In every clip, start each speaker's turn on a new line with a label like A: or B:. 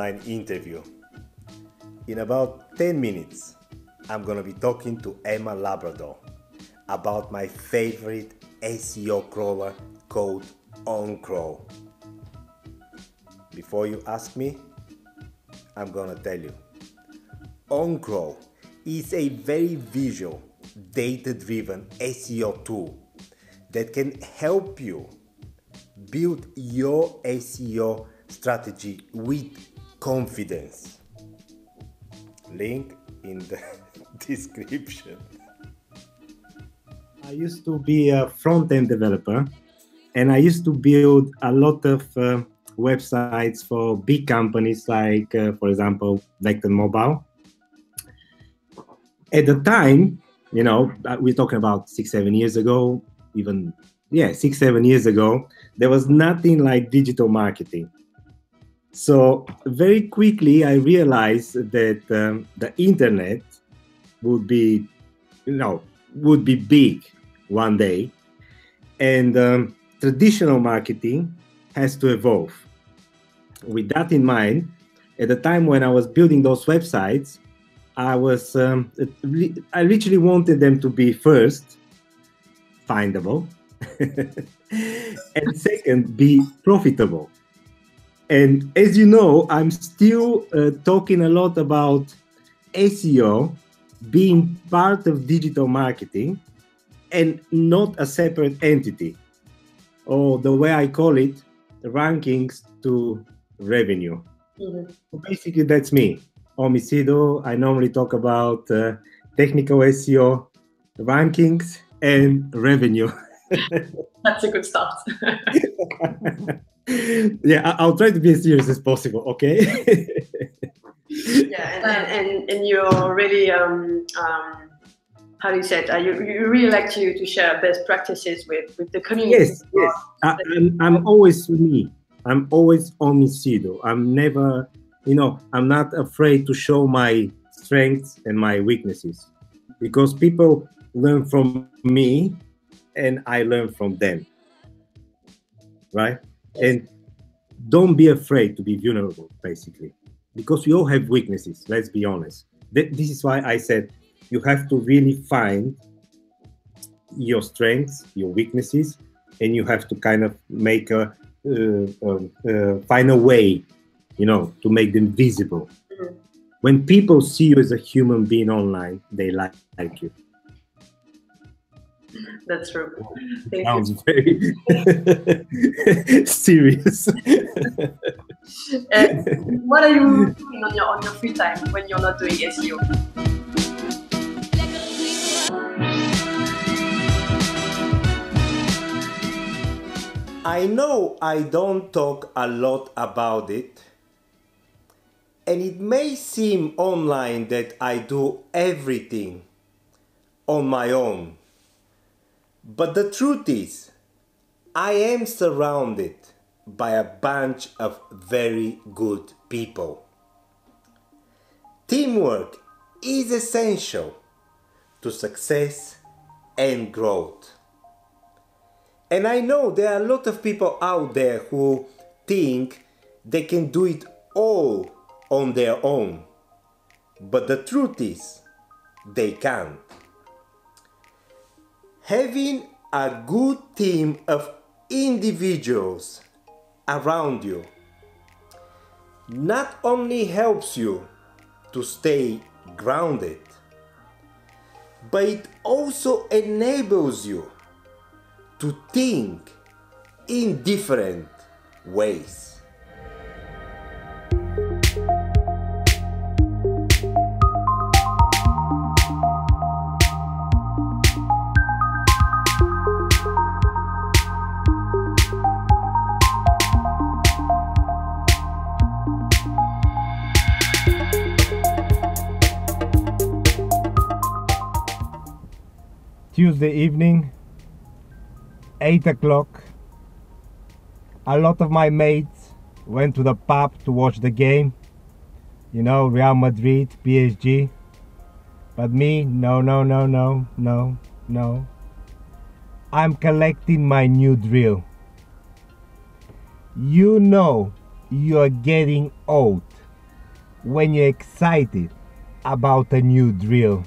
A: online interview. In about 10 minutes, I'm gonna be talking to Emma Labrador about my favorite SEO crawler called OnCrawl. Before you ask me, I'm gonna tell you. OnCrawl is a very visual, data-driven SEO tool that can help you build your SEO strategy with confidence. Link in the description.
B: I used to be a front-end developer, and I used to build a lot of websites for big companies like, for example, Vector Mobile. At the time, you know, we're talking about 6-7 years ago, even, 6-7 years ago, there was nothing like digital marketing. So very quickly, I realized that the internet would be, would be big one day, and traditional marketing has to evolve. With that in mind, at the time when I was building those websites, I literally wanted them to be first findable, and second, be profitable. And as you know, I'm still talking a lot about SEO being part of digital marketing and not a separate entity, or the way I call it, rankings to revenue.
C: Mm-hmm.
B: So basically, that's me, Omi Sido. I normally talk about technical SEO, rankings, and revenue.
C: That's a good start.
B: Yeah, I'll try to be as serious as possible, okay?
C: Yeah, and you're really, how do you say it? You really like to share best practices with the community.
B: Yes. I'm always me. I'm always Omi Sido. I'm never, I'm not afraid to show my strengths and my weaknesses, because people learn from me and I learn from them, right? Yes. And don't be afraid to be vulnerable, basically, because we all have weaknesses, let's be honest. This is why I said you have to really find your strengths, your weaknesses, and you have to kind of make find a way, to make them visible.
C: Mm-hmm.
B: When people see you as a human being online, they like you.
C: That's true.
B: Sounds very serious.
C: What are you doing on your free time when you're not doing SEO?
A: I know I don't talk a lot about it, and it may seem online that I do everything on my own. But the truth is, I am surrounded by a bunch of very good people. Teamwork is essential to success and growth. And I know there are a lot of people out there who think they can do it all on their own. But the truth is, they can't. Having a good team of individuals around you not only helps you to stay grounded, but it also enables you to think in different ways.
B: Tuesday evening, 8 o'clock. A lot of my mates went to the pub to watch the game. Real Madrid, PSG. But me, no. I'm collecting my new drill. You are getting old
A: when you're excited about a new drill.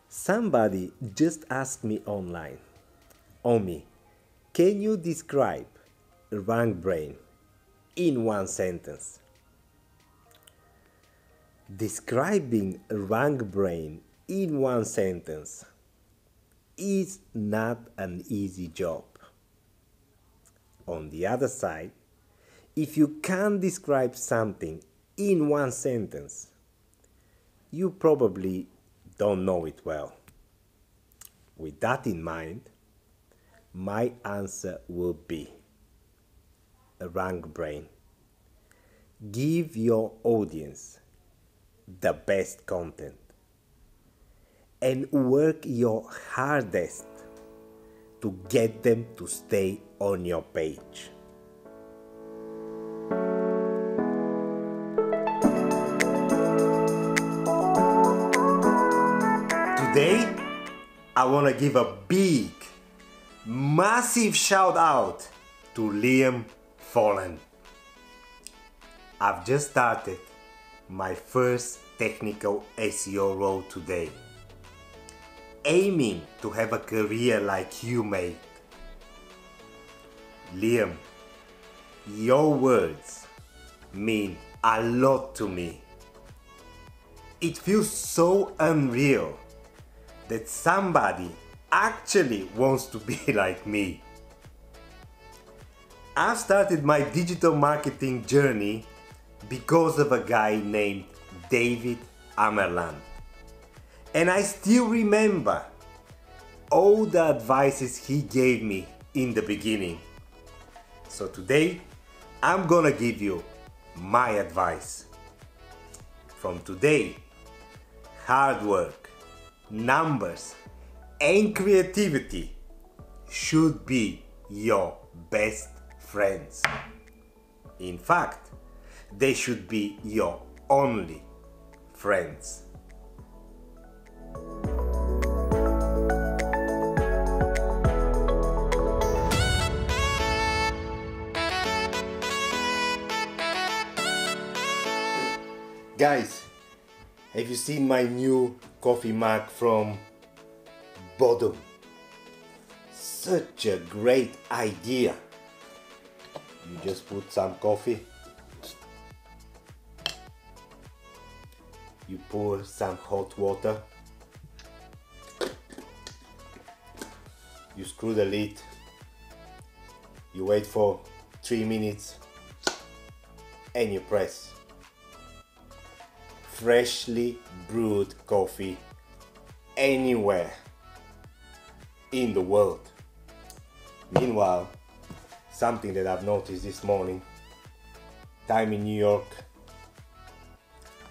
A: Somebody just asked me online, Omi, can you describe rank brain in one sentence? Describing rank brain in one sentence is not an easy job. On the other side, if you can't describe something in one sentence, you probably don't know it well. With that in mind, my answer will be a rank brain. Give your audience the best content and work your hardest to get them to stay on your page. Today, I want to give a big, massive shout out to Liam Follen. I've just started my first technical SEO role today, aiming to have a career like you made. Liam, your words mean a lot to me. It feels so unreal that somebody actually wants to be like me. I started my digital marketing journey because of a guy named David Amerland. And I still remember all the advices he gave me in the beginning. So today, I'm gonna give you my advice. From today, hard work, numbers, and creativity should be your best friends. In fact, they should be your only friends. Guys, have you seen my new coffee mug from Bodum? Such a great idea. You just put some coffee, you pour some hot water, you screw the lid, you wait for 3 minutes and you press. Freshly brewed coffee anywhere in the world. Meanwhile, something that I've noticed this morning, time in New York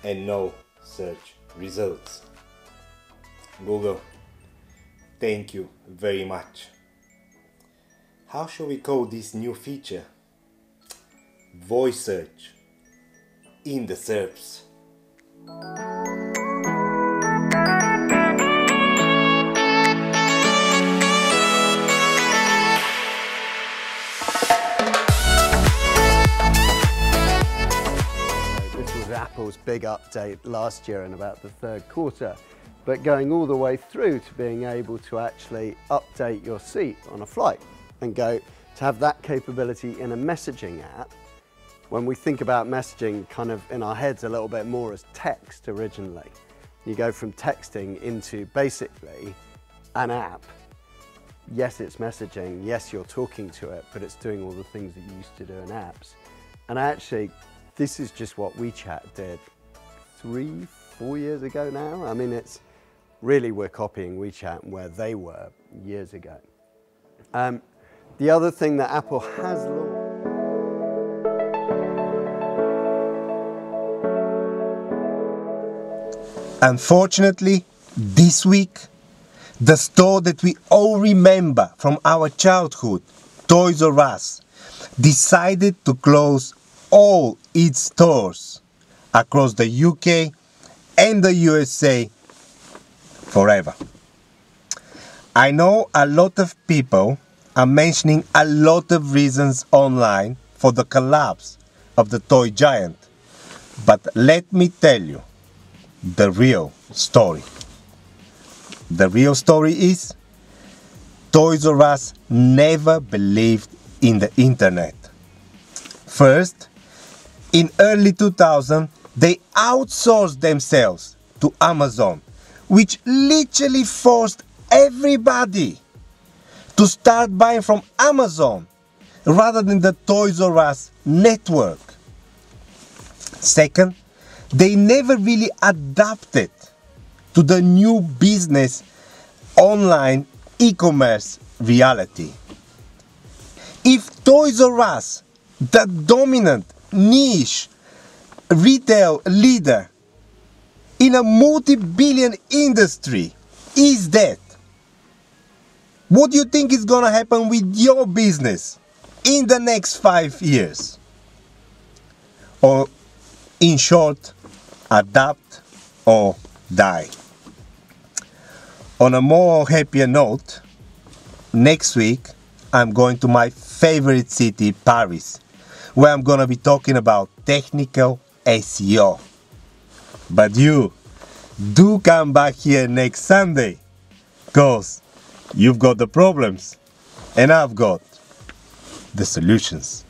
A: and no search results. Google, thank you very much. How shall we call this new feature? Voice search in the SERPs.
D: Apple's big update last year in about the third quarter, but going all the way through to being able to actually update your seat on a flight and go to have that capability in a messaging app. When we think about messaging kind of in our heads a little bit more as text originally, you go from texting into basically an app. Yes, it's messaging, yes, you're talking to it, but it's doing all the things that you used to do in apps. And actually, this is just what WeChat did 3-4 years ago now. I mean, it's really, we're copying WeChat and where they were years ago. The other thing that Apple has launched.
A: Unfortunately, this week, the store that we all remember from our childhood, Toys R Us, decided to close all its stores across the UK and the USA forever. I know a lot of people are mentioning a lot of reasons online for the collapse of the toy giant. But let me tell you the real story. The real story is Toys R Us never believed in the internet. First, in early 2000, they outsourced themselves to Amazon, which literally forced everybody to start buying from Amazon rather than the Toys R Us network. Second, they never really adapted to the new business online e-commerce reality. If Toys R Us, the dominant niche retail leader in a multi-billion industry, is dead, what do you think is gonna happen with your business in the next 5 years? Or in short, adapt or die. On a more happier note, next week I'm going to my favorite city, Paris, where I'm gonna be talking about technical SEO. But you, do come back here next Sunday, cause you've got the problems and I've got the solutions.